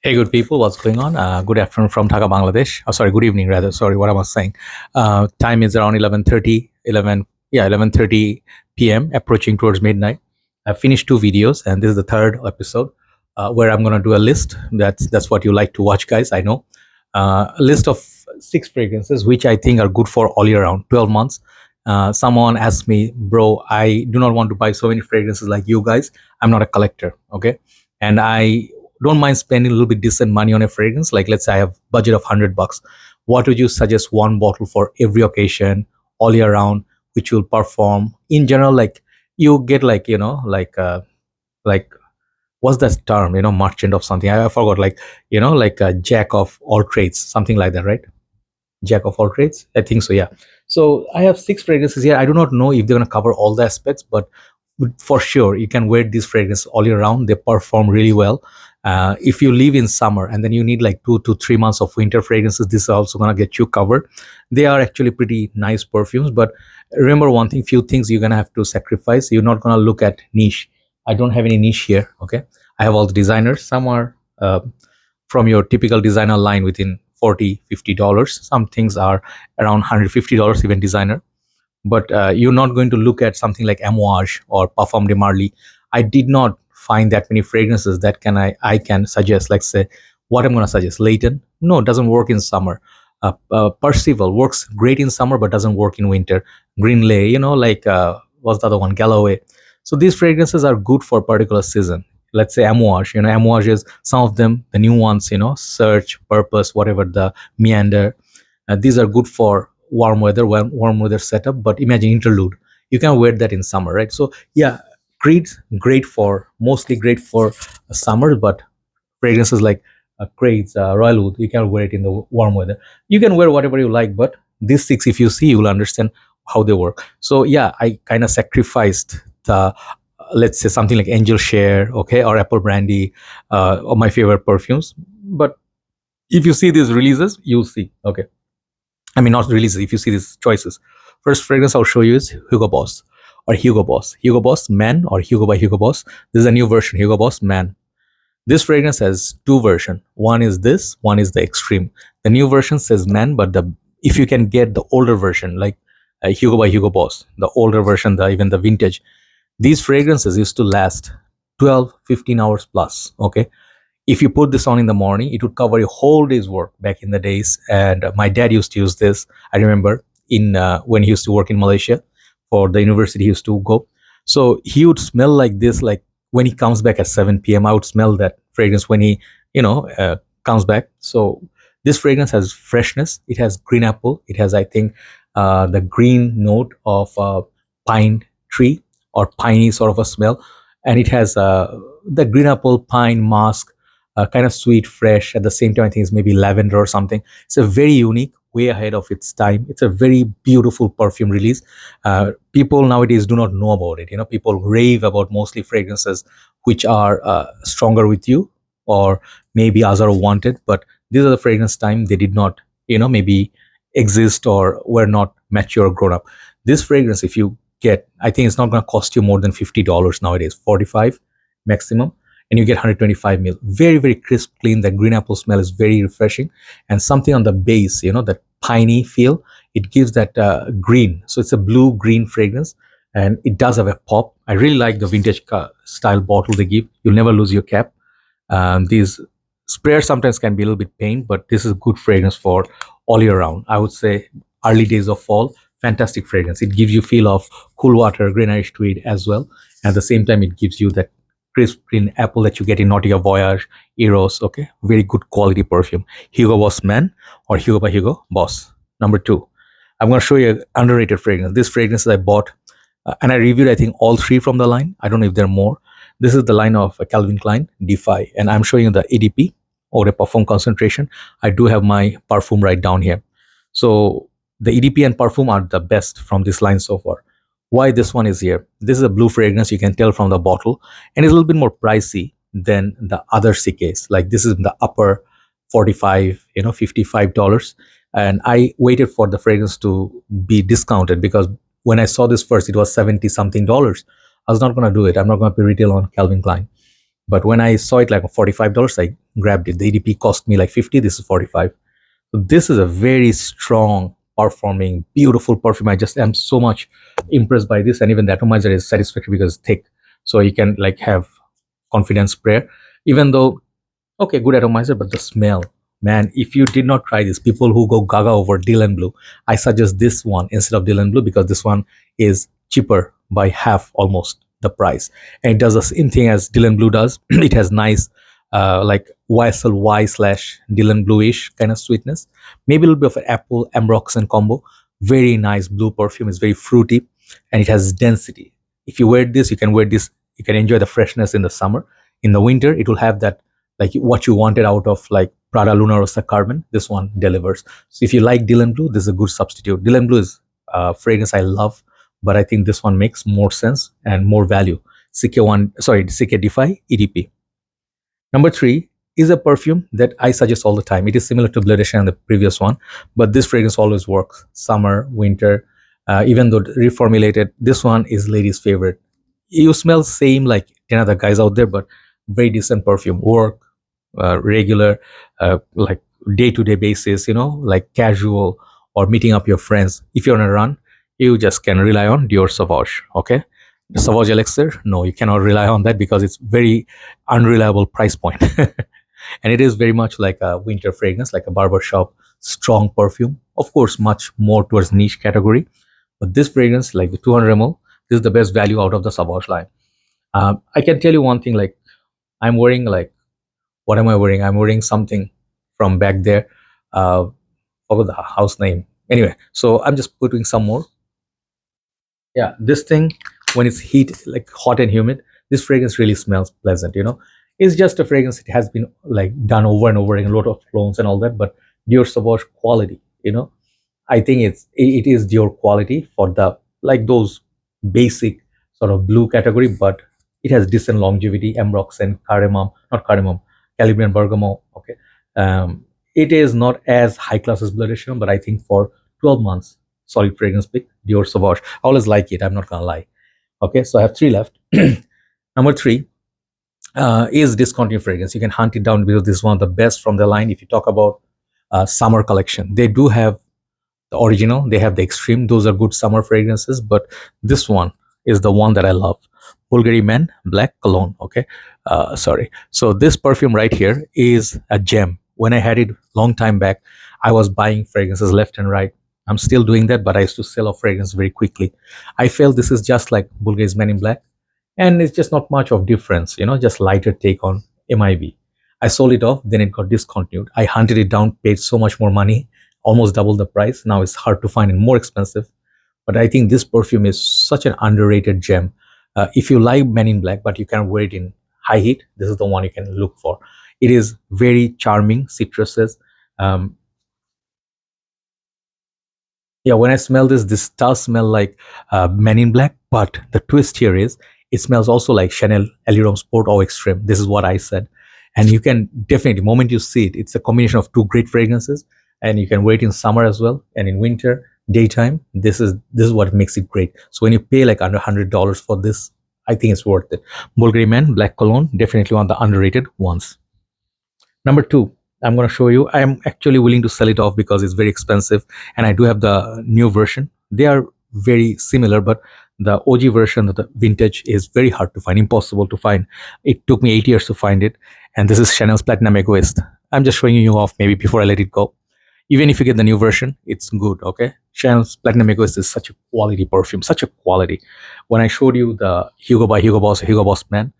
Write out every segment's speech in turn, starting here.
Hey, good people, what's going on? Good afternoon from Dhaka, Bangladesh. Oh, sorry, good evening rather. Sorry, what I was saying. Time is around 11:30, 11:30 p.m. approaching towards midnight. I finished two videos, and this is the third episode where I'm gonna do a list. That's what you like to watch, guys. I know. A list of six fragrances which I think are good for all year round, 12 months. Someone asked me, bro, I do not want to buy so many fragrances like you guys. I'm not a collector, okay? And I don't mind spending a little bit decent money on a fragrance. Like let's say I have budget of $100. What would you suggest one bottle for every occasion, all year round, which will perform in general? Like you get like like what's that term? Merchant of something. I forgot. Like like a jack of all trades, something like that, right? Jack of all trades. I think so. Yeah. So I have six fragrances here. I do not know if they're gonna cover all the aspects, but for sure you can wear these fragrances all year round. They perform really well. If you live in summer and then you need like 2 to 3 months of winter fragrances, this is also gonna get you covered. They are actually pretty nice perfumes, but remember one thing: few things you're gonna have to sacrifice. You're not gonna look at niche. I don't have any niche here. Okay, I have all the designers. Some are from your typical designer line within 40-50 dollars. Some things are around $150 even designer, but you're not going to look at something like Amouage or Parfum de Marly. I did not find that many fragrances that I can suggest. Like say, what I'm going to suggest, Layton. No, it doesn't work in summer. Percival works great in summer but doesn't work in winter. Greenlay, like what's the other one, Galloway. So these fragrances are good for a particular season. Let's say Amouage. Amouage is some of them, the new ones. Search, Purpose, whatever, the Meander. These are good for warm weather setup. But imagine Interlude, you can wear that in summer, right? So yeah, mostly great for summer. But fragrances like Creed's Royal Wood, you can wear it in the warm weather. You can wear whatever you like, but these six, if you see, you will understand how they work. So yeah, I kind of sacrificed the let's say something like Angel Share, okay, or Apple Brandy, or my favorite perfumes. But if you see these releases, you'll see, okay, I mean, not releases. If you see these choices, first fragrance I'll show you is Hugo Boss or Hugo Boss, Hugo Boss Man or Hugo by Hugo Boss. This is a new version, Hugo Boss Man. This fragrance has two versions. One is this, one is the extreme. The new version says Man, but the if you can get the older version, like Hugo by Hugo Boss, the older version, even the vintage, these fragrances used to last 12, 15 hours plus. Okay, if you put this on in the morning, it would cover a whole day's work back in the days. And my dad used to use this. I remember in when he used to work in Malaysia for the university he used to go. So he would smell like this, like when he comes back at 7 p.m. I would smell that fragrance when he, comes back. So this fragrance has freshness. It has green apple. It has, I think, the green note of pine tree or piney sort of a smell, and it has the green apple pine musk, kind of sweet, fresh. At the same time, I think it's maybe lavender or something. It's a very unique, way ahead of its time. It's a very beautiful perfume release. People nowadays do not know about it. People rave about mostly fragrances which are stronger with you, or maybe others are wanted. But these are the fragrance time they did not, maybe exist or were not mature, grown up. This fragrance, if you get, I think it's not going to cost you more than $50 nowadays, 45 maximum, and you get 125 mil. Very, very crisp, clean. The green apple smell is very refreshing, and something on the base, that piney feel. It gives that green. So it's a blue green fragrance, and it does have a pop. I really like the vintage style bottle they give. You'll never lose your cap. These sprayers sometimes can be a little bit pain, but this is good fragrance for all year round. I would say early days of fall, fantastic fragrance. It gives you feel of cool water, Grenache tweed as well. At the same time, it gives you that crisp green apple that you get in Nautica Voyage, Eros. Okay, very good quality perfume. Hugo Boss Man or Hugo by Hugo Boss. Number two, I'm going to show you an underrated fragrance. This fragrance I bought and I reviewed, I think, all three from the line. I don't know if there are more. This is the line of Calvin Klein Defy, and I'm showing you the EDP or the Parfum concentration. I do have my Parfum right down here. So the EDP and Parfum are the best from this line so far. Why this one is here? This is a blue fragrance. You can tell from the bottle, and it's a little bit more pricey than the other CKs. Like this is the upper 45, $55. And I waited for the fragrance to be discounted because when I saw this first, it was 70 something dollars. I was not going to do it. I'm not going to pay retail on Calvin Klein. But when I saw it like $45, I grabbed it. The EDP cost me like 50. This is 45. So this is a very strong performing, beautiful perfume. I just am so much impressed by this, and even the atomizer is satisfactory because it's thick, so you can like have confidence prayer. Even though okay, good atomizer, but the smell, man, if you did not try this, people who go gaga over Dylan Blue, I suggest this one instead of Dylan Blue because this one is cheaper by half almost the price. And it does the same thing as Dylan Blue does. It has nice, like YSL slash Dylan Bluish kind of sweetness. Maybe a little bit of an apple ambroxan combo. Very nice blue perfume. It's very fruity and it has density. If you wear this, you can wear this. You can enjoy the freshness in the summer. In the winter, it will have that like what you wanted out of like Prada Luna Rossa Carbon. This one delivers. So if you like Dylan Blue, this is a good substitute. Dylan Blue is a fragrance I love, but I think this one makes more sense and more value. CK Defy EDP. Number three is a perfume that I suggest all the time. It is similar to Bvlgari and the previous one, but this fragrance always works. Summer, winter, even though reformulated, this one is ladies' favorite. You smell same like 10 other guys out there, but very decent perfume. Work, regular, like day-to-day basis, like casual or meeting up your friends. If you're on a run, you just can rely on Dior Sauvage. Okay, the Sauvage Elixir, no, you cannot rely on that because it's very unreliable price point. And it is very much like a winter fragrance, like a barbershop strong perfume. Of course, much more towards niche category. But this fragrance, like the 200 ml, this is the best value out of the Sauvage line. I can tell you one thing, like I'm wearing like, what am I wearing? I'm wearing something from back there. What was the house name? Anyway, so I'm just putting some more. Yeah, this thing, when it's heat, like hot and humid, this fragrance really smells pleasant. It's just a fragrance. It has been like done over and over in a lot of clones and all that, but Dior Sauvage quality. I think it is Dior quality for the like those basic sort of blue category, but it has decent longevity. Ambroxan, cardamom, not cardamom, Calibrian bergamot. Okay, it is not as high class as Bvlgari, but I think for 12 months, solid fragrance pick, Dior Sauvage. I always like it. I'm not gonna lie. Okay, so I have three left. Number three is discontinued fragrance. You can hunt it down because this is one of the best from the line. If you talk about summer collection, they do have the original, they have the extreme. Those are good summer fragrances, but this one is the one that I love. Bulgari Men Black Cologne. Okay, sorry. So this perfume right here is a gem. When I had it long time back, I was buying fragrances left and right. I'm still doing that, but I used to sell off fragrance very quickly. I felt this is just like Bulgari's Men in Black, and it's just not much of difference. Just lighter take on MIB. I sold it off, then it got discontinued. I hunted it down, paid so much more money, almost double the price. Now it's hard to find and more expensive. But I think this perfume is such an underrated gem. If you like Men in Black, but you can wear it in high heat, this is the one you can look for. It is very charming, citruses. Um, yeah, when I smell this does smell like Men in Black, but the twist here is it smells also like Chanel Allure Sport Eau Extreme. This is what I said. And you can definitely, the moment you see it, it's a combination of two great fragrances, and you can wear it in summer as well, and in winter, daytime. This is what makes it great. So when you pay like under $100 for this, I think it's worth it. Bulgari Man Black Cologne, definitely one of the underrated ones. Number two, I'm going to show you. I'm actually willing to sell it off because it's very expensive, and I do have the new version. They are very similar, but the OG version of the vintage is very hard to find, impossible to find. It took me 8 years to find it, and this is Chanel's Platinum Egoiste. I'm just showing you off maybe before I let it go. Even if you get the new version, it's good. Okay, Chanel's Platinum Egoiste is such a quality perfume, such a quality. When I showed you the Hugo Boss Man,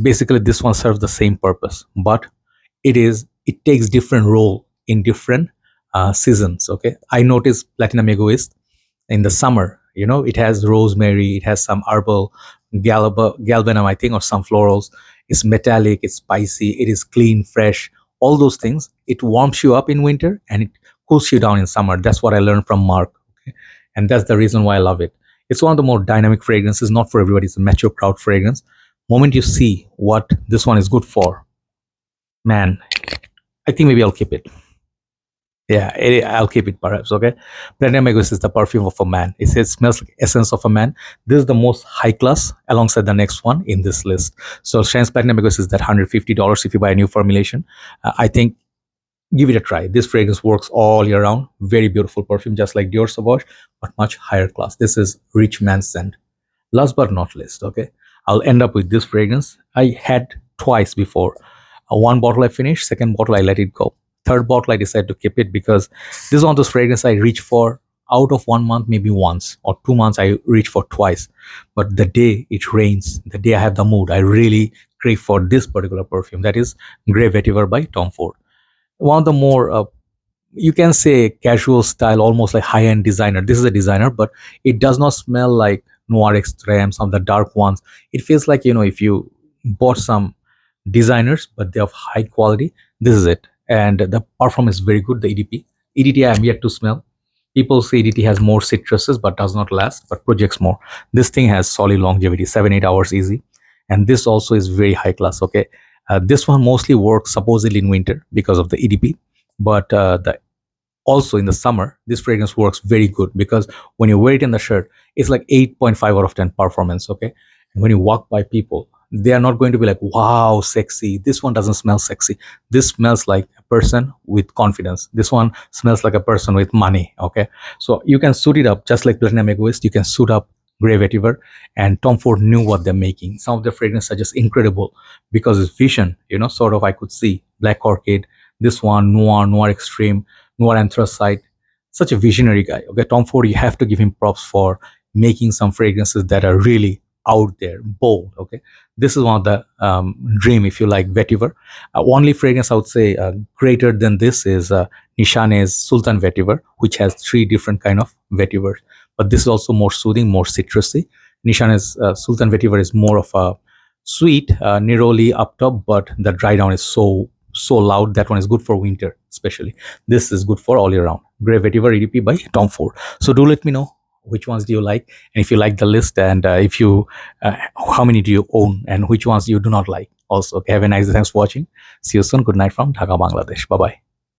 basically this one serves the same purpose, but it takes different role in different seasons. Okay, I noticed Platinum Egoist in the summer. It has rosemary, it has some herbal galbanum, I think, or some florals. It's metallic, it's spicy, it is clean, fresh, all those things. It warms you up in winter and it cools you down in summer. That's what I learned from Mark. Okay, and that's the reason why I love it. It's one of the more dynamic fragrances, not for everybody. It's a mature crowd fragrance. Moment you see what this one is good for, man, I think maybe I'll keep it. Yeah, I'll keep it perhaps. Okay, Platinum Egoist is the perfume of a man. It smells like essence of a man. This is the most high class alongside the next one in this list. So Shane's Platinum Egoist is that $150 if you buy a new formulation. I think give it a try. This fragrance works all year round. Very beautiful perfume, just like Dior Sauvage, but much higher class. This is rich man's scent. Last but not least, okay, I'll end up with this fragrance. I had twice before. One bottle I finished, second bottle I let it go. Third bottle I decided to keep it because this is one of those fragrances I reach for out of 1 month, maybe once, or 2 months I reach for twice. But the day it rains, the day I have the mood, I really crave for this particular perfume. That is Grey Vetiver by Tom Ford. One of the more you can say casual style, almost like high-end designer. This is a designer, but it does not smell like Noir Extreme, some of the dark ones. It feels like, if you bought some designers, but they have high quality. This is it. And the perfume is very good, the EDP. EDT I am yet to smell. People say EDT has more citruses, but does not last, but projects more. This thing has solid longevity, 7-8 hours easy. And this also is very high class, okay? This one mostly works supposedly in winter because of the EDP, but the also in the summer this fragrance works very good because when you wear it in the shirt it's like 8.5 out of 10 performance, okay? And when you walk by people, they are not going to be like, wow, sexy. This one doesn't smell sexy. This smells like a person with confidence. This one smells like a person with money, okay? So you can suit it up just like Platinum Egoist. You can suit up Grey Vetiver, and Tom Ford knew what they're making. Some of the fragrances are just incredible because it's vision, sort of. I could see Black Orchid, this one, Noir Extreme, Noir Anthracite. Such a visionary guy. Okay, Tom Ford, you have to give him props for making some fragrances that are really out there, bold. Okay, this is one of the dream, if you like, Vetiver. Only fragrance I would say greater than this is Nishane's Sultan Vetiver, which has 3 different kind of vetivers. But this is also more soothing, more citrusy. Nishane's Sultan Vetiver is more of a sweet, neroli up top, but the dry down is so loud. That one is good for winter, especially. This is good for all year round. Grey Vetiver EDP by Tom Ford. So do let me know which ones do you like, and if you like the list, and if you how many do you own, and which ones you do not like also. Okay, have a nice day. Thanks for watching. See you soon. Good night from Dhaka, Bangladesh. Bye bye.